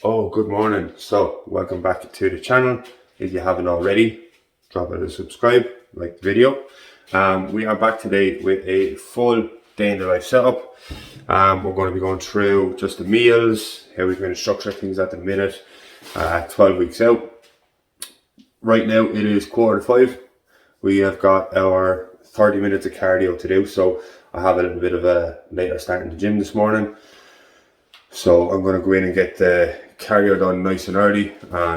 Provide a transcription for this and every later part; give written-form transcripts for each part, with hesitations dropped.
Oh, good morning. So, welcome back to the channel. If you haven't already, drop it a subscribe, like the video. We are back today with a full day in the life setup. We're going to be going through just the meals, how we're going to structure things at the minute, 12 weeks out. Right now it is 4:45. We have got our 30 minutes of cardio to do, so I have a little bit of a later start in the gym this morning. So I'm going to go in and get the cardio done nice and early,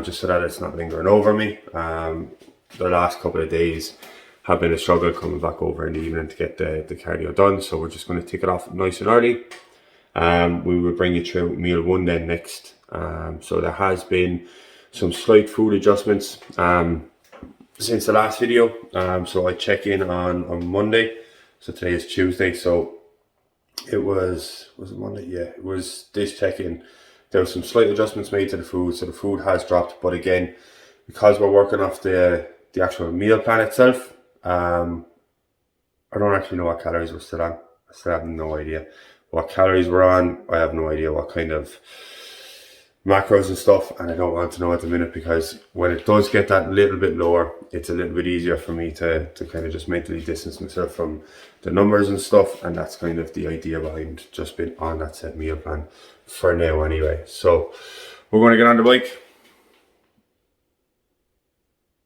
just so that it's not lingering over me. The last couple of days have been a struggle coming back over in the evening to get the cardio done, so we're just going to tick it off nice and early. We will bring you through meal one then next. So there has been some slight food adjustments since the last video. So I check in on Monday, so today is Tuesday, so it was it Monday? Yeah, it was this check-in. There were some slight adjustments made to the food, so the food has dropped. But again, because we're working off the actual meal plan itself, I don't actually know what calories we're still on. I still have no idea what calories we're on. I have no idea what kind of macros and stuff, and I don't want to know at the minute, because when it does get that little bit lower, it's a little bit easier for me to kind of just mentally distance myself from the numbers and stuff, and that's kind of the idea behind just being on that set meal plan for now anyway. So we're going to get on the bike.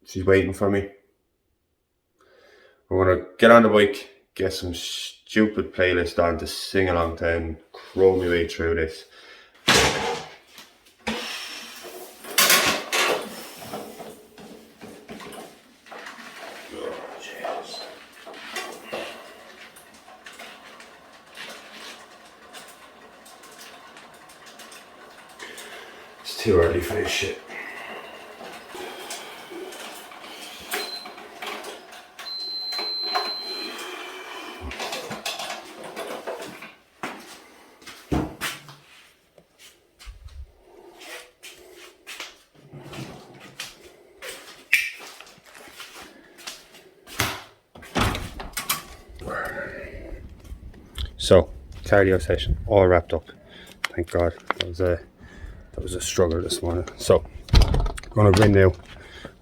She's waiting for me. We're going to get on the bike, get some stupid playlist on to sing along to and crow my way through this. It's too early for this shit. So, cardio session all wrapped up. Thank God. That was a struggle this morning. So, going to go in now.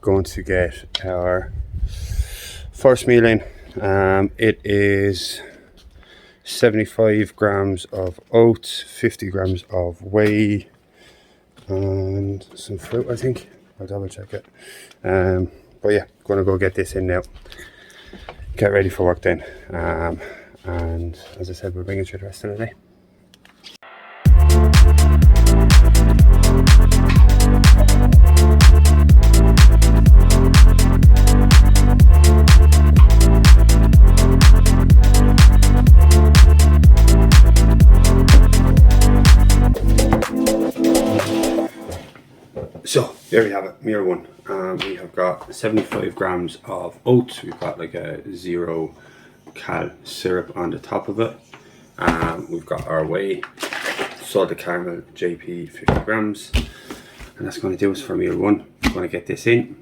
Going to get our first meal in. It is 75 grams of oats, 50 grams of whey, and some fruit, I think. I'll double check it. But yeah, going to go get this in now. Get ready for work then. And as I said, we'll bring it through the rest of the day. So there we have it, meal one. We have got 75 grams of oats. We've got like a 0 cal syrup on the top of it. We've got our whey, salted caramel JP 50 grams, and that's going to do us for meal one. I'm going to get this in,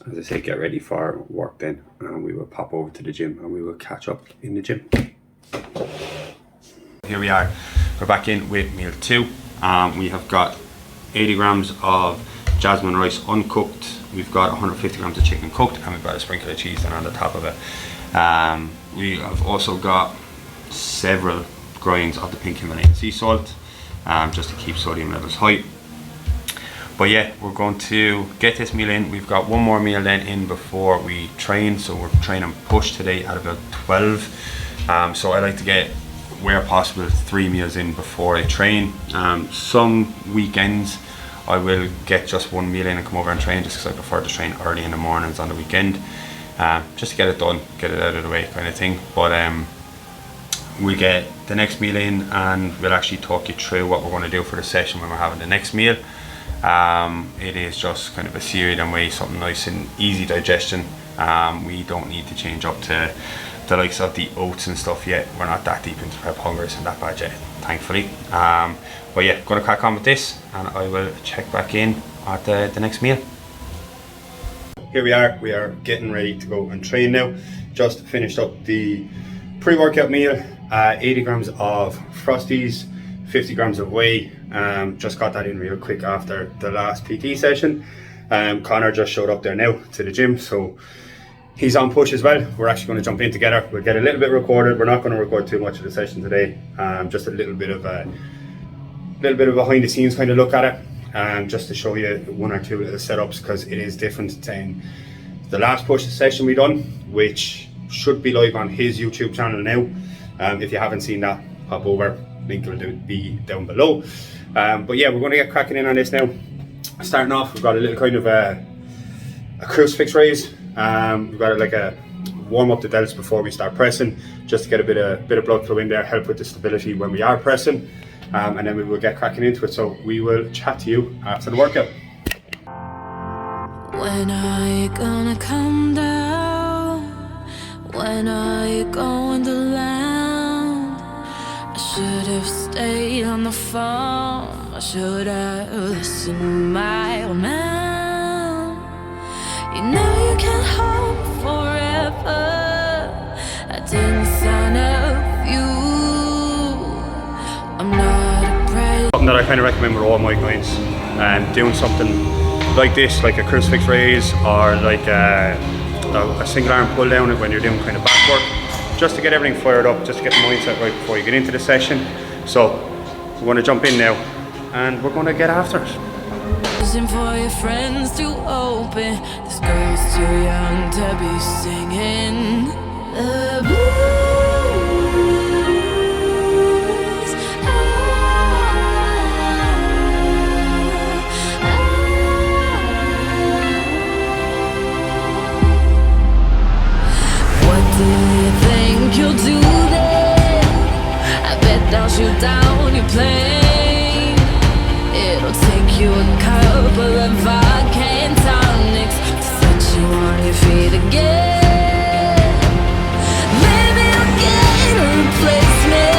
as I say, get ready for work then, and we will pop over to the gym and we will catch up in the gym. Here we are, we're back in with meal two. We have got 80 grams of jasmine rice uncooked. We've got 150 grams of chicken cooked, and we've got a sprinkle of cheese on the top of it. We have also got several grinds of the pink Himalayan sea salt, just to keep sodium levels high. But yeah, we're going to get this meal in. We've got one more meal then in before we train, so we're training push today at about 12. So I like to get, where possible, 3 meals in before I train. Some weekends I will get just 1 meal in and come over and train, just because I prefer to train early in the mornings on the weekend. Just to get it done, get it out of the way kind of thing. But we get the next meal in and we'll actually talk you through what we're going to do for the session when we're having the next meal. It is just kind of a Syrian way, something nice and easy digestion. We don't need to change up to the likes of the oats and stuff yet. We're not that deep into prep hungers and that bad yet, thankfully. But yeah, going to crack on with this, and I will check back in at the next meal. Here we are getting ready to go and train now. Just finished up the pre-workout meal, 80 grams of Frosties, 50 grams of whey. Just got that in real quick after the last PT session. Conor just showed up there now to the gym, so he's on push as well. We're actually going to jump in together. We'll get a little bit recorded. We're not going to record too much of the session today. Just a little bit of a behind the scenes kind of look at it, just to show you one or two little setups, because it is different than the last push session we done, which should be live on his YouTube channel now. If you haven't seen that, pop over. Link will be down below. But yeah, we're going to get cracking in on this now. Starting off, we've got a little kind of a crucifix raise. We've got like a warm up the delts before we start pressing, just to get a bit of blood flow in there, help with the stability when we are pressing, and then we will get cracking into it. So we will chat to you after the workout. When are you gonna come down? When are you going to land? I should have stayed on the phone. I should have listened to my old man. You know you can't hope forever. I didn't sign up you. I'm not a prey. Something that I kind of recommend with all my clients, doing something like this, like a crucifix raise, or like a single arm pull down when you're doing kind of back work, just to get everything fired up, just to get the mindset right before you get into the session. So we're going to jump in now and we're going to get after it. Listen for your friends to open. This girl's too young to be singing the blues. What do you think you'll do then? I bet they'll shoot down your plane. It'll take you a couple of vodka and tonics to set you on your feet again. Maybe you'll get a replacement.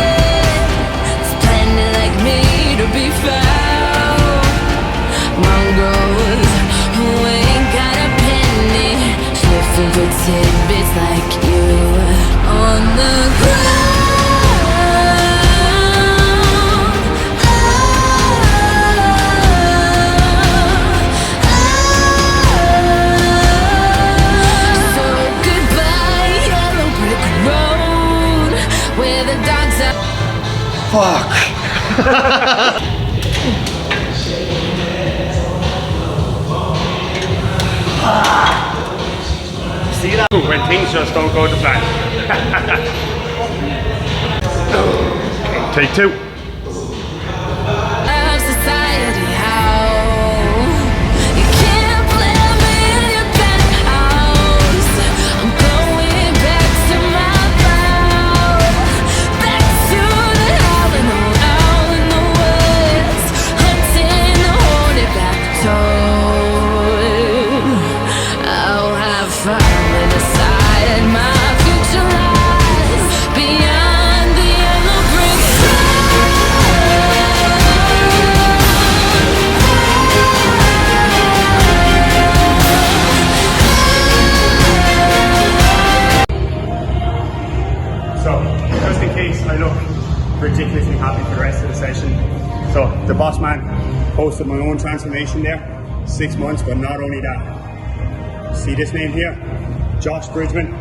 There's plenty like me to be found. Mongrels who ain't got a penny, looking for tidbits like you on the ground. So goodbye, yellow brick road, where the dogs are. Fuck! See that? When things just don't go to plan. Okay, take two. Of society, how you can't blame me in your penthouse. I'm going back to my vow, back to the howling out in the woods, hunting the horny back toad. I'll have fun when I decided my future lies beyond the yellow brick So, just in case I look ridiculously happy for the rest of the session. So, the boss man posted my own transformation there, 6 months, but not only that. See this name here? Josh Bridgman.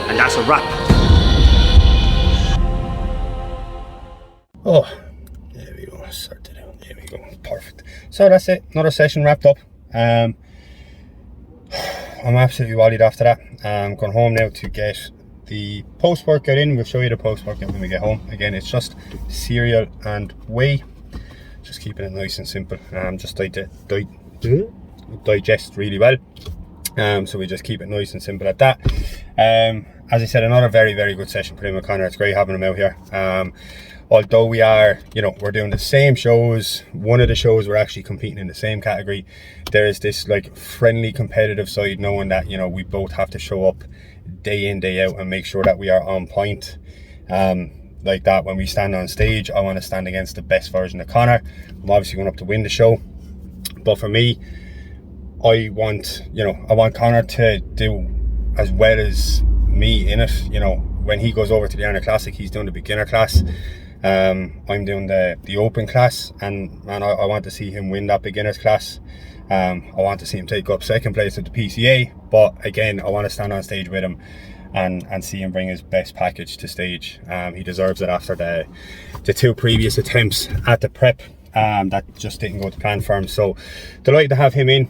and that's a wrap. Oh, there we go. Start it out. There we go. Perfect. So that's it. Another session wrapped up. I'm absolutely walled after that. I'm going home now to get the post-workout in. We'll show you the post-workout when we get home. Again, it's just cereal and whey. Just keeping it nice and simple. Just digest really well. So we just keep it nice and simple at that. As I said, another very, very good session for him with Conor. It's great having him out here. Although we are, you know, we're doing the same shows. One of the shows we're actually competing in the same category. There is this like friendly competitive side, knowing that, you know, we both have to show up day in, day out and make sure that we are on point. Like that, when we stand on stage, I want to stand against the best version of Conor. I'm obviously going up to win the show, but for me, I want Conor to do as well as me in it. You know, when he goes over to the Ireland Classic, he's doing the beginner class. I'm doing the open class, and I want to see him win that beginners class. I want to see him take up second place at the PCA, but again, I want to stand on stage with him and see him bring his best package to stage. He deserves it after the two previous attempts at the prep that just didn't go to plan for him. So delighted to have him in.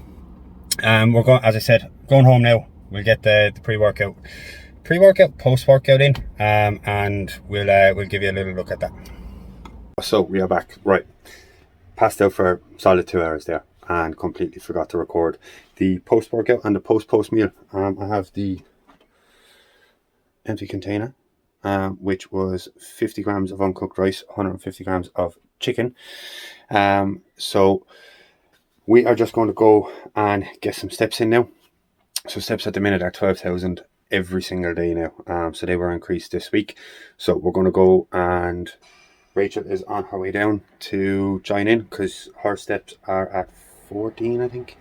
We're going, as I said, going home now. We'll get the pre-workout, post-workout in, and we'll give you a little look at that. So we are back. Right, passed out for a solid 2 hours there and completely forgot to record the post-workout and the post meal. I have the empty container, which was 50 grams of uncooked rice, 150 grams of chicken. So we are just going to go and get some steps in now. So steps at the minute are 12,000 every single day now. So they were increased this week. So we're going to go, and Rachel is on her way down to join in because her steps are at 14, I think.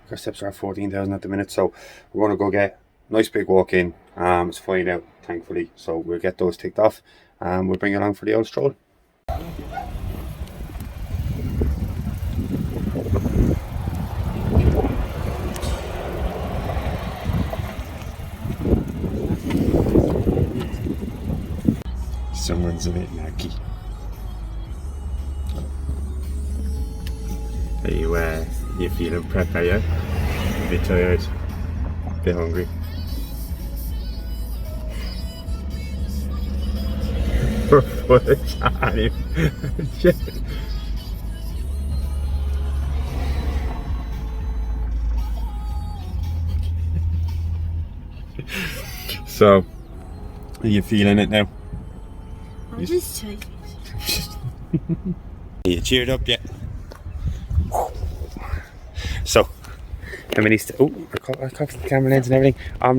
Her steps are at 14,000 at the minute. So we're going to go get a nice big walk in. It's fine out, thankfully. So we'll get those ticked off and we'll bring you along for the old stroll. Someone's a bit nacky. Are you feeling prep, are you? A bit tired, a bit hungry. What a time! So, are you feeling it now? I'm just tired. Are you cheered up yet? So, how many I covered the camera lens and everything. I'm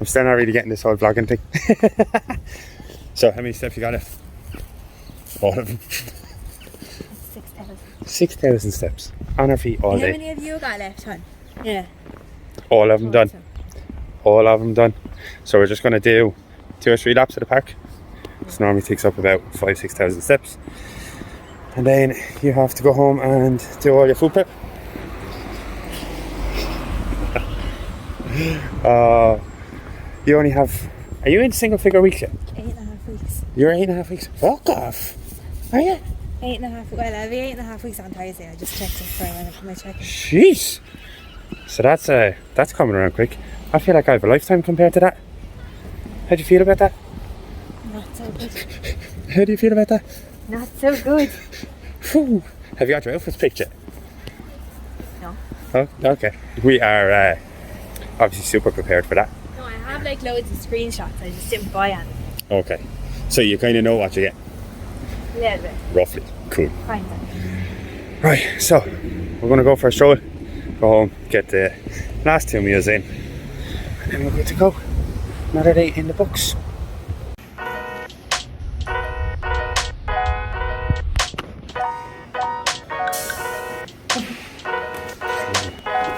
still not really getting this whole vlogging thing. So, how many steps you got left? All of them. 6,000. 6,000 steps on our feet all day. How many of you got left, hon? Yeah. All of them done. All of them done. So we're just going to do 2 or 3 laps of the park. This normally takes up about 5,000-6,000 steps. And then you have to go home and do all your food prep. You only have... Are you in single figure weeks yet? 8.5 weeks. You're 8.5 weeks? Fuck off! Are you? 8.5. Well, I'll be 8.5 weeks on Thursday. I just checked it for my check-in. Jeez! So that's coming around quick. I feel like I have a lifetime compared to that. How do you feel about that? Not so good. How do you feel about that? Not so good. Whew. Have you got your outfits picked yet? No. Oh, okay. We are obviously super prepared for that. No, I have like loads of screenshots. I just didn't buy any. Okay. So you kind of know what you get? A little bit. Roughly. Cool. Kind of. Right, so we're going to go for a stroll, go home, get the last 2 meals in, and then we're good to go. Another day in the books.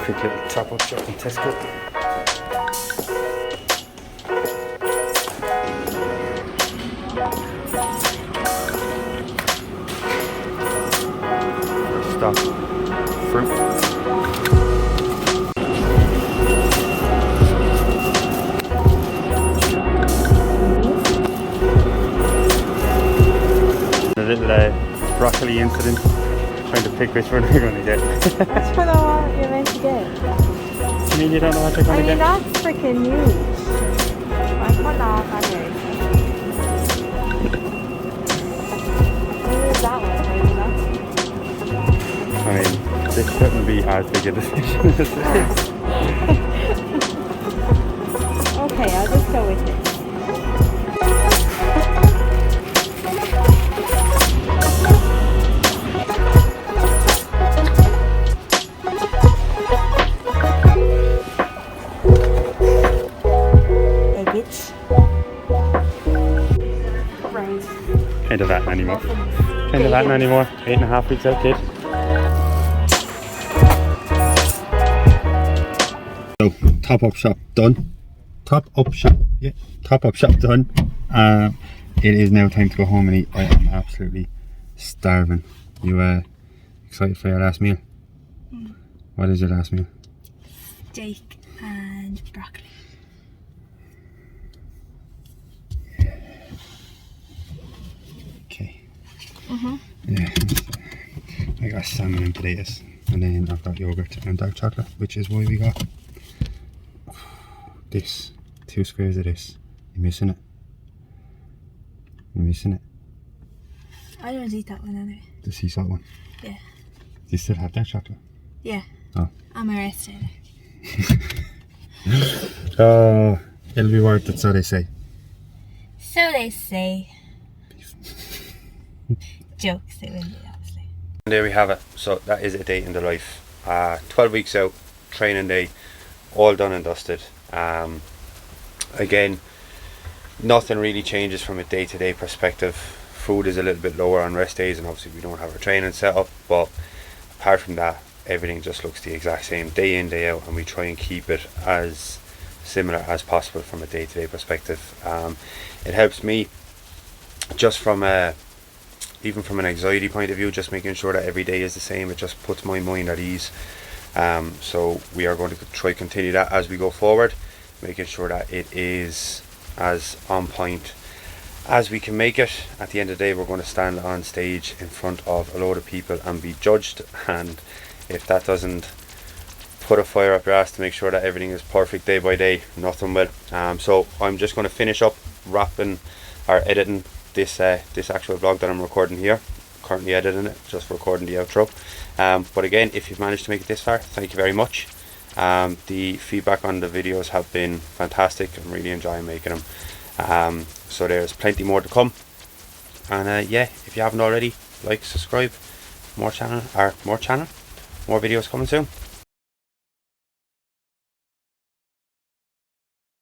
Quick little top up shop in Tesco. Stop. Fruit. incident. Trying to pick which one you're going to get. I don't know what you're meant to get. You mean you don't know what you're going to get? That's freaking huge. I put off anyway. Maybe it's that one, maybe that. I mean, this shouldn't be as big a decision as this. Okay, I'll just go with it. Kind of that anymore. Kind of that anymore. 8.5 weeks out, kid. So, top up shop done. Top up shop done. It is now time to go home and eat. I am absolutely starving. You excited for your last meal? What is your last meal? Steak and broccoli. Okay. Yeah. I got salmon and potatoes, and then I've got yogurt and dark chocolate, which is why we got this. 2 squares of this. You missing it? You missing it? I don't eat that one anyway. The sea salt one? Yeah. Do you still have dark chocolate? Yeah. Oh. I'm a rest day. Oh, it'll be worth it, so they say. So they say. Jokes, it will be, obviously. And there we have it. So that is a day in the life. 12 weeks out, training day, all done and dusted. Again, nothing really changes from a day-to-day perspective. Food is a little bit lower on rest days, and obviously we don't have our training set up, but apart from that, everything just looks the exact same day in, day out, and we try and keep it as similar as possible from a day-to-day perspective. It helps me just from even from an anxiety point of view, just making sure that every day is the same. It just puts my mind at ease. So we are going to try continue that as we go forward, making sure that it is as on point as we can make it. At the end of the day, we're going to stand on stage in front of a load of people and be judged, and if that doesn't put a fire up your ass to make sure that everything is perfect day by day, nothing will. So I'm just going to finish up wrapping or editing this actual vlog that I'm recording here. Currently editing it, just recording the outro. But again, if you've managed to make it this far, thank you very much. The feedback on the videos have been fantastic. I'm really enjoying making them. So there's plenty more to come. And yeah, if you haven't already, like, subscribe. More videos coming soon.